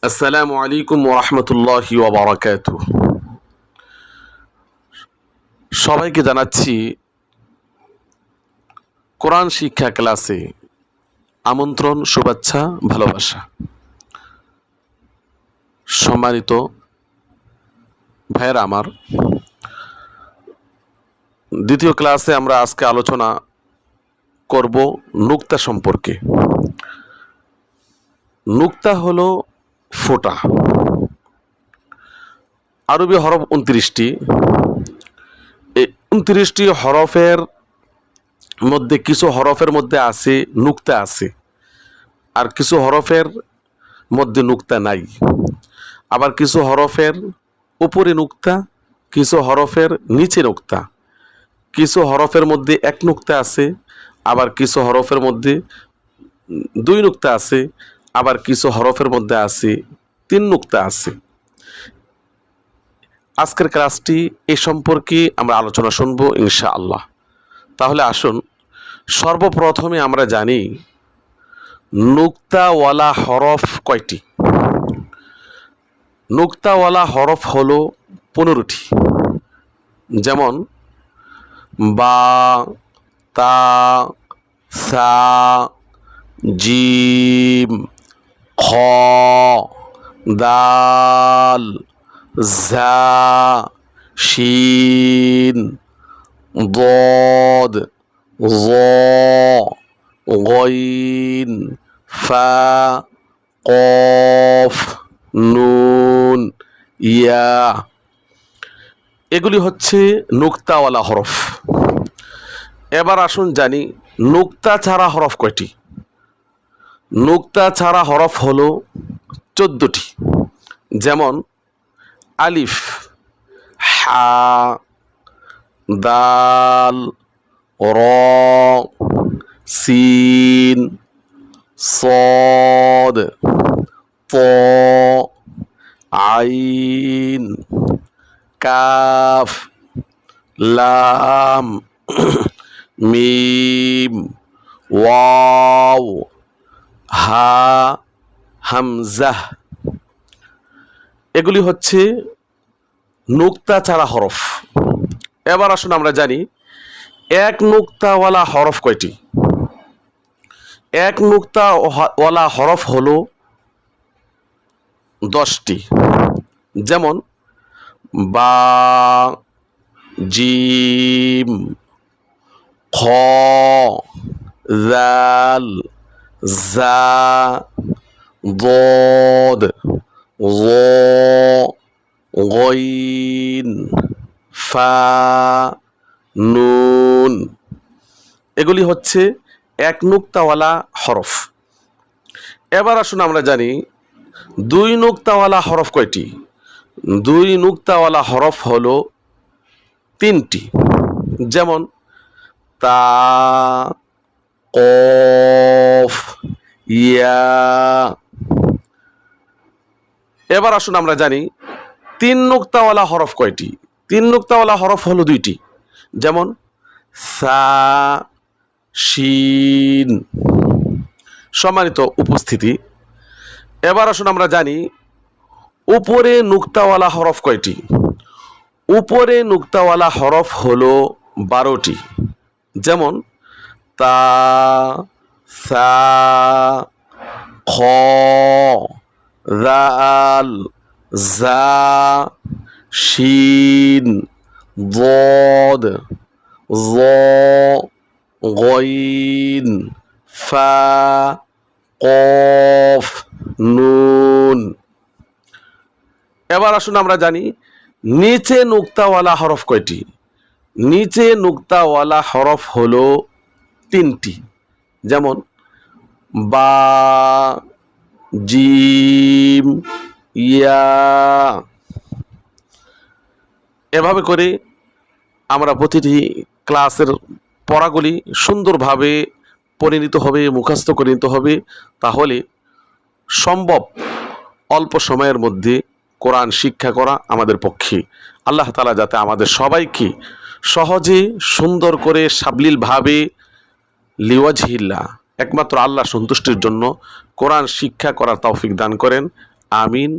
আসসালামু আলাইকুম ওরহমতুল্লাহি ওয়াবারাকাতুহ। সবাইকে জানাচ্ছি কোরআন শিক্ষা ক্লাসে আমন্ত্রণ, শুভেচ্ছা, ভালোবাসা। সম্মানিত ভাইয়েরা আমার, দ্বিতীয় ক্লাসে আমরা আজকে আলোচনা করব নুক্তা সম্পর্কে। নুক্তা হলো ফোঁটা। আরবি হরফ 29টি। এই 29টি হরফের মধ্যে কিছু হরফের মধ্যে আছে নুক্তা আছে, আর কিছু হরফের মধ্যে নুক্তা নাই। আবার কিছু হরফের উপরে নুক্তা, কিছু হরফের নিচে নুক্তা। কিছু হরফের মধ্যে এক নুক্তা আছে, আবার কিছু হরফের মধ্যে দুই নুক্তা আছে, আবার কিছু হরফের মধ্যে আছে তিন নুক্তা আছে। আজকের ক্লাসটি এ সম্পর্কে আমরা আলোচনা শুনবো ইনশাআল্লাহ। তাহলে আসুন, সর্বপ্রথমে আমরা জানি নুক্তাওয়ালা হরফ কয়টি। নুক্তাওয়ালা হরফ হলো 15টি। যেমন বা, তা, সা, জিম, খ, দাল, জা, শিন, ضاد, ظ, গইন, ফা, কফ, নুন, ইয়া। এগুলি হচ্ছে নুক্তাওয়ালা হরফ। এবার আসুন জানি নুক্তা ছাড়া হরফ কয়টি। নুক্তা ছাড়া হরফ হলো 14টি। যেমন আলিফ, হা, দাল, র, সিন, صاد, ط, আইন, কাফ, লাম, মিম, ওয়াও, হা, হামজাহ। এগুলি হচ্ছে নুক্তা ছাড়া হরফ। এবার আসুন আমরা জানি এক নুক্তাওয়ালা হরফ কয়টি। এক নুক্তাওয়ালা হরফ হলো 10টি। যেমন বা, জিম, খ, দাল, জা, ضاد, ظ, গইন, ফা, নুন। এগুলি হচ্ছে এক নুক্তাওয়ালা হরফ। এবার আসুন আমরা জানি দুই নুক্তাওয়ালা হরফ কয়টি। দুই নুক্তাওয়ালা হরফ হলো 3টি। যেমন তা, কফ, ইয়া। এবার আসুন আমরা জানি তিন নুক্তাওয়ালা হরফ কয়টি। তিন নুক্তাওয়ালা হরফ হলো 2টি। যেমন সা, শিন। সম্মানিত উপস্থিতি, এবার আসুন আমরা জানি উপরে নুক্তাওয়ালা হরফ কয়টি। উপরে নুক্তাওয়ালা হরফ হলো 12টি। যেমন তা, সা, খ, দাল, জা, শিন, ضاد, ظ, গইন, ফা, কফ, নুন। এবার আসুন আমরা জানি নিচে নুক্তাওয়ালা হরফ কয়টি। নিচে নুক্তাওয়ালা হরফ হলো 3টি। যেমন বা, জিম, ইয়া। এভাবে করে আমরা প্রতিটি ক্লাসের পড়াগুলি সুন্দরভাবে পড়ে নিতে হবে, মুখস্থ করে নিতে হবে। তাহলে সম্ভব অল্প সময়ের মধ্যে কোরআন শিক্ষা করা আমাদের পক্ষে। আল্লাহ তাআলা যাতে আমাদের সবাইকে সহজে, সুন্দর করে, সাবলীলভাবে লিওয়াজহিল্লাহ, একমাত্র আল্লাহ সন্তুষ্টির জন্য কোরআন শিক্ষা করার তৌফিক দান করেন। আমিন।